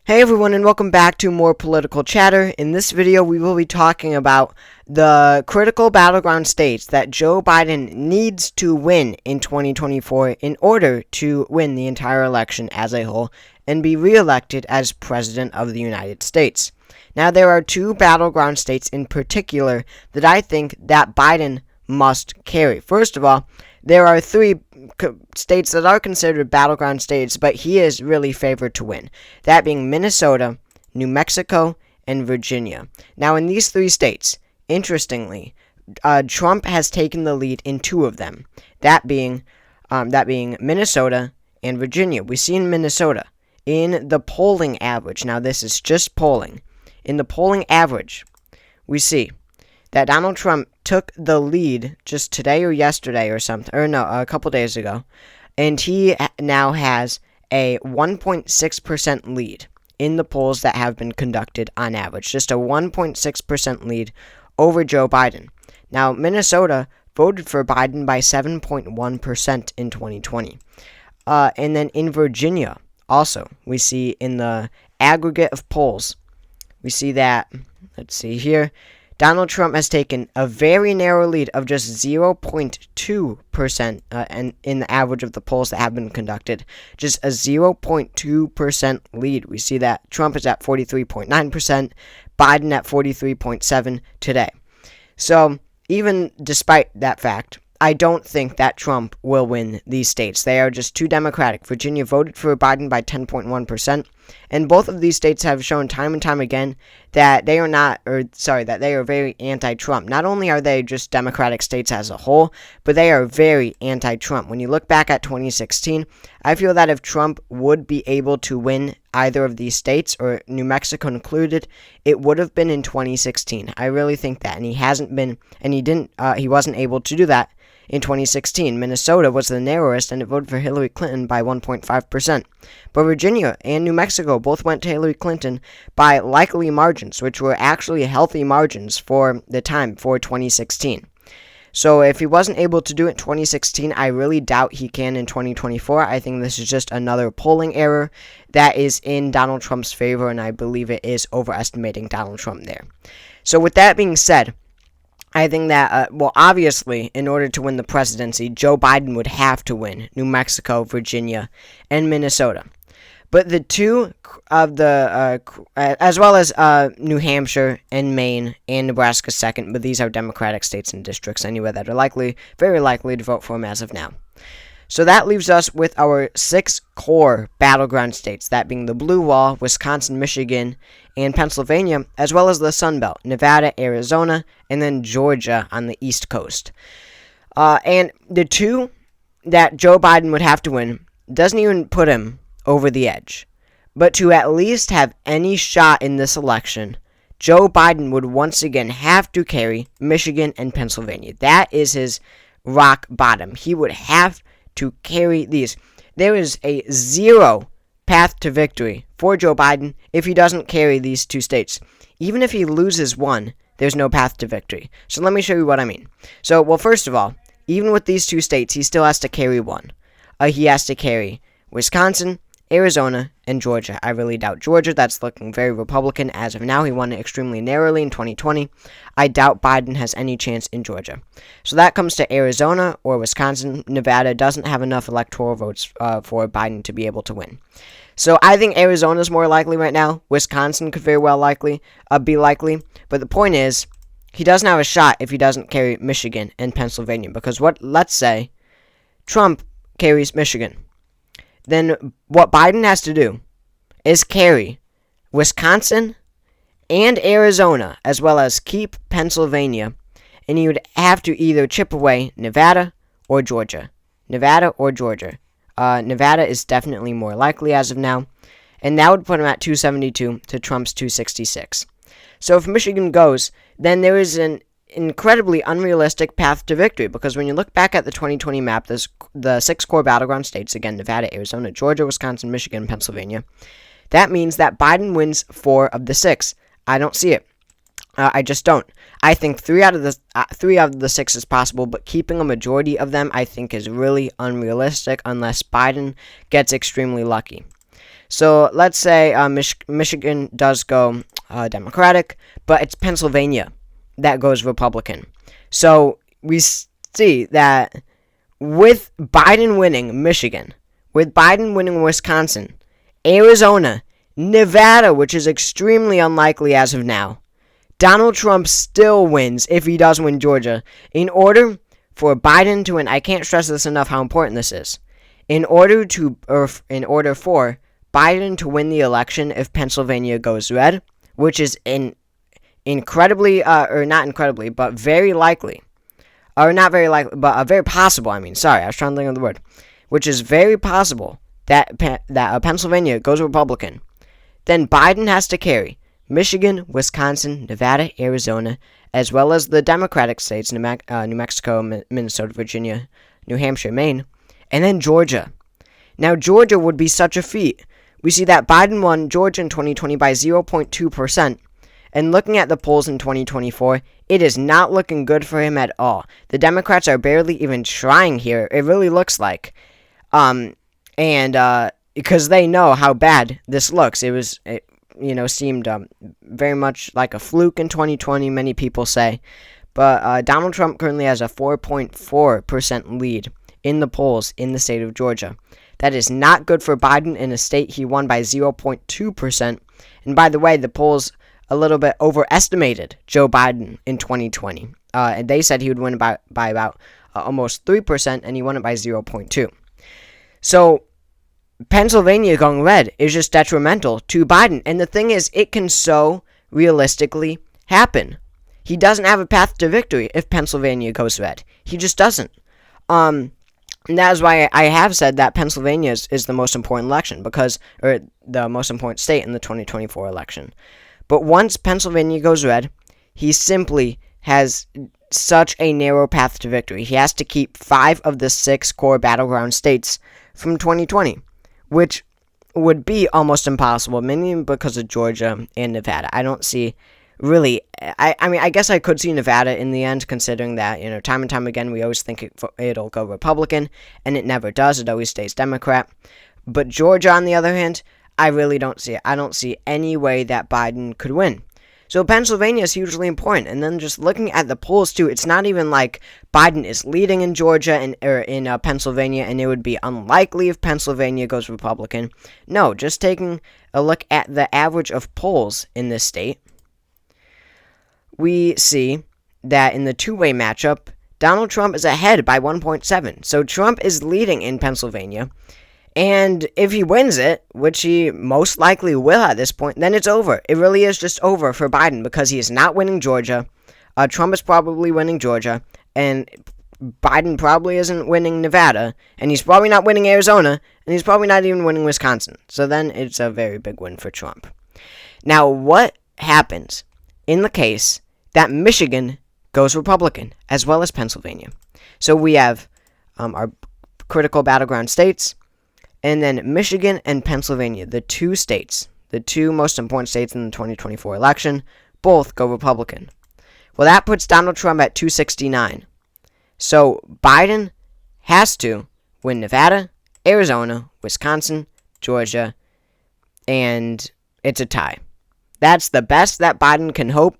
Hey everyone, and welcome back to more political chatter. In this video, we will be talking about the critical battleground states that Joe Biden needs to win in 2024 in order to win the entire election as a whole and be reelected as President of the United States. Now, there are two battleground states in particular that I think that Biden must carry. First of all, there are three states that are considered battleground states, but he is really favored to win. That being Minnesota, New Mexico, and Virginia. Now, in these three states, interestingly, Trump has taken the lead in two of them. That being Minnesota and Virginia. We see in Minnesota, in the polling average. Now, this is just polling. In the polling average, we see that Donald Trump took the lead just today or yesterday or something, or no, a couple days ago, and he now has a 1.6% lead in the polls that have been conducted on average. Just a 1.6% lead over Joe Biden. Now, Minnesota voted for Biden by 7.1% in 2020. And then in Virginia, also, we see in the aggregate of polls, we see that, let's see here, Donald Trump has taken a very narrow lead of just 0.2% in the average of the polls that have been conducted. Just a 0.2% lead. We see that Trump is at 43.9%, Biden at 43.7% today. So, even despite that fact, I don't think that Trump will win these states. They are just too Democratic. Virginia voted for Biden by 10.1%, and both of these states have shown time and time again that they are that they are very anti-Trump. Not only are they just Democratic states as a whole, but they are very anti-Trump. When you look back at 2016, I feel that if Trump would be able to win either of these states, or New Mexico included, it would have been in 2016. I really think that, and he hasn't been, and he wasn't able to do that in 2016. Minnesota was the narrowest, and it voted for Hillary Clinton by 1.5%. But Virginia and New Mexico both went to Hillary Clinton by likely margins, which were actually healthy margins for the time, for 2016. So if he wasn't able to do it in 2016, I really doubt he can in 2024. I think this is just another polling error that is in Donald Trump's favor, and I believe it is overestimating Donald Trump there. So with that being said, I think that, obviously, in order to win the presidency, Joe Biden would have to win New Mexico, Virginia, and Minnesota. But the two of the, as well as New Hampshire and Maine and Nebraska second, but these are Democratic states and districts anyway that are very likely to vote for him as of now. So that leaves us with our 6 core battleground states, that being the Blue Wall, Wisconsin, Michigan, and Pennsylvania, as well as the Sun Belt, Nevada, Arizona, and then Georgia on the East Coast. And the two that Joe Biden would have to win doesn't even put him over the edge. But to at least have any shot in this election, Joe Biden would once again have to carry Michigan and Pennsylvania. That is his rock bottom. He would have to carry these. There is a zero path to victory for Joe Biden if he doesn't carry these two states. Even if he loses one, there's no path to victory. So let me show you what I mean. So, well, first of all, even with these two states, he still has to carry one. He has to carry Wisconsin, Arizona, and Georgia. I really doubt Georgia. That's looking very Republican as of now. He won it extremely narrowly in 2020. I doubt Biden has any chance in Georgia. So that comes to Arizona or Wisconsin. Nevada doesn't have enough electoral votes for Biden to be able to win. So I think Arizona is more likely right now. Wisconsin could very well be likely. But the point is, he doesn't have a shot if he doesn't carry Michigan and Pennsylvania. Because let's say Trump carries Michigan. Then what Biden has to do is carry Wisconsin and Arizona, as well as keep Pennsylvania, and he would have to either chip away Nevada or Georgia. Nevada is definitely more likely as of now, and that would put him at 272 to Trump's 266. So if Michigan goes, then there is an incredibly unrealistic path to victory, because when you look back at the 2020 map, the 6 core battleground states, again, Nevada, Arizona, Georgia, Wisconsin, Michigan, Pennsylvania, that means that Biden wins 4 of the 6. I don't see it. I just don't. I think 3 out of the 6 is possible, but keeping a majority of them, I think, is really unrealistic unless Biden gets extremely lucky. So let's say Michigan does go Democratic, but it's Pennsylvania that goes Republican. So we see that with Biden winning Michigan, with Biden winning Wisconsin, Arizona, Nevada, which is extremely unlikely as of now, Donald Trump still wins if he does win Georgia. In order for Biden to win, I can't stress this enough how important this is. In order for Biden to win the election if Pennsylvania goes red, which is incredibly, or not incredibly, but very likely, or not very likely, but very possible, I was trying to think of the word, which is very possible that Pennsylvania goes Republican, then Biden has to carry Michigan, Wisconsin, Nevada, Arizona, as well as the Democratic states, New Mexico, Minnesota, Virginia, New Hampshire, Maine, and then Georgia. Now, Georgia would be such a feat. We see that Biden won Georgia in 2020 by 0.2%, and looking at the polls in 2024, it is not looking good for him at all. The Democrats are barely even trying here, it really looks like. Because they know how bad this looks. It seemed very much like a fluke in 2020, many people say. But Donald Trump currently has a 4.4% lead in the polls in the state of Georgia. That is not good for Biden in a state he won by 0.2%. And by the way, the polls a little bit overestimated Joe Biden in 2020. And they said he would win by about almost 3%, and he won it by 0.2. So Pennsylvania going red is just detrimental to Biden. And the thing is, it can so realistically happen. He doesn't have a path to victory if Pennsylvania goes red. He just doesn't. And that is why I have said that Pennsylvania is the most important election, or the most important state in the 2024 election. But once Pennsylvania goes red, he simply has such a narrow path to victory. He has to keep 5 of the 6 core battleground states from 2020, which would be almost impossible, mainly because of Georgia and Nevada. I don't see really, I guess I could see Nevada in the end, considering that, time and time again, we always think it'll go Republican, and it never does. It always stays Democrat. But Georgia, on the other hand, I really don't see it. I don't see any way that Biden could win. So Pennsylvania is hugely important. And then just looking at the polls, too, it's not even like Biden is leading in Georgia or in Pennsylvania, and it would be unlikely if Pennsylvania goes Republican. No, just taking a look at the average of polls in this state, we see that in the two-way matchup, Donald Trump is ahead by 1.7. So Trump is leading in Pennsylvania. And if he wins it, which he most likely will at this point, then it's over. It really is just over for Biden because he is not winning Georgia. Trump is probably winning Georgia. And Biden probably isn't winning Nevada. And he's probably not winning Arizona. And he's probably not even winning Wisconsin. So then it's a very big win for Trump. Now, what happens in the case that Michigan goes Republican, as well as Pennsylvania? So we have our critical battleground states. And then Michigan and Pennsylvania, the two most important states in the 2024 election, both go Republican. Well, that puts Donald Trump at 269. So Biden has to win Nevada, Arizona, Wisconsin, Georgia, and it's a tie. That's the best that Biden can hope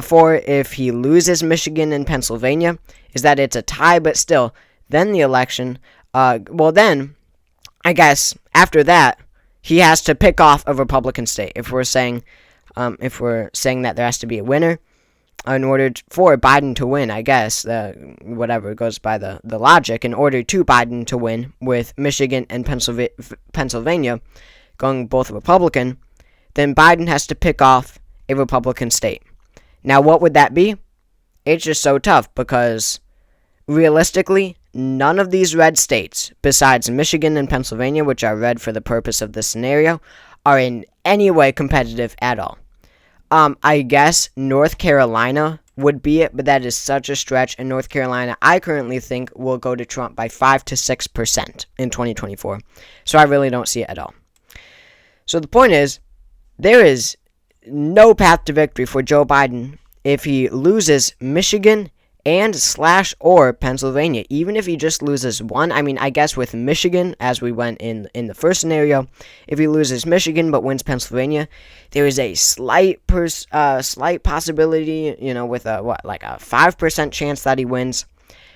for if he loses Michigan and Pennsylvania, is that it's a tie, but still, then the election, I guess after that, he has to pick off a Republican state. If we're saying that there has to be a winner in order for Biden to win, I guess whatever goes by the logic. In order to Biden to win, with Michigan and Pennsylvania going both Republican, then Biden has to pick off a Republican state. Now, what would that be? It's just so tough because realistically, none of these red states, besides Michigan and Pennsylvania, which are red for the purpose of this scenario, are in any way competitive at all. I guess North Carolina would be it, but that is such a stretch. And North Carolina, I currently think, will go to Trump by 5 to 6% in 2024. So I really don't see it at all. So the point is, there is no path to victory for Joe Biden if he loses Michigan, and slash or Pennsylvania. Even if he just loses one, I mean, I guess with Michigan, as we went in the first scenario, if he loses Michigan but wins Pennsylvania, there is a slight possibility, with a 5% chance that he wins.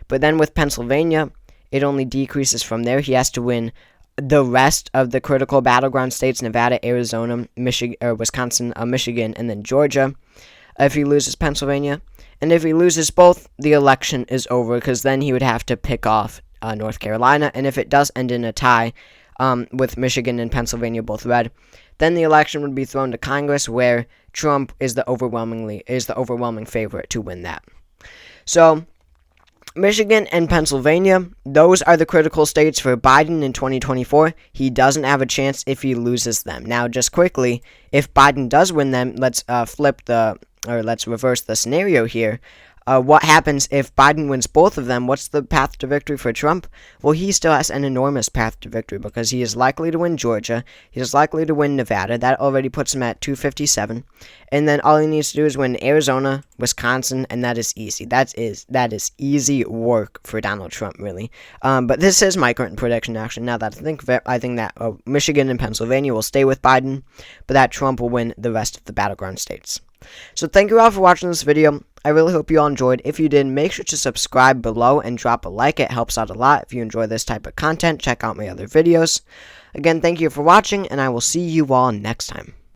But then with Pennsylvania, it only decreases from there. He has to win the rest of the critical battleground states: Nevada, Arizona, Wisconsin, Michigan, and then Georgia, if he loses Pennsylvania. And if he loses both, the election is over, because then he would have to pick off North Carolina. And if it does end in a tie with Michigan and Pennsylvania both red, then the election would be thrown to Congress, where Trump is the overwhelming favorite to win that. So Michigan and Pennsylvania, those are the critical states for Biden in 2024. He doesn't have a chance if he loses them. Now, just quickly, if Biden does win them, let's reverse the scenario here. What happens if Biden wins both of them? What's the path to victory for Trump? Well, he still has an enormous path to victory, because he is likely to win Georgia. He is likely to win Nevada. That already puts him at 257. And then all he needs to do is win Arizona, Wisconsin, and that is easy. That is easy work for Donald Trump, really. But this is my current prediction, actually. Now that I think of it, I think that Michigan and Pennsylvania will stay with Biden, but that Trump will win the rest of the battleground states. So thank you all for watching this video. I really hope you all enjoyed. If you did, make sure to subscribe below and drop a like. It helps out a lot. If you enjoy this type of content, check out my other videos. Again, thank you for watching, and I will see you all next time.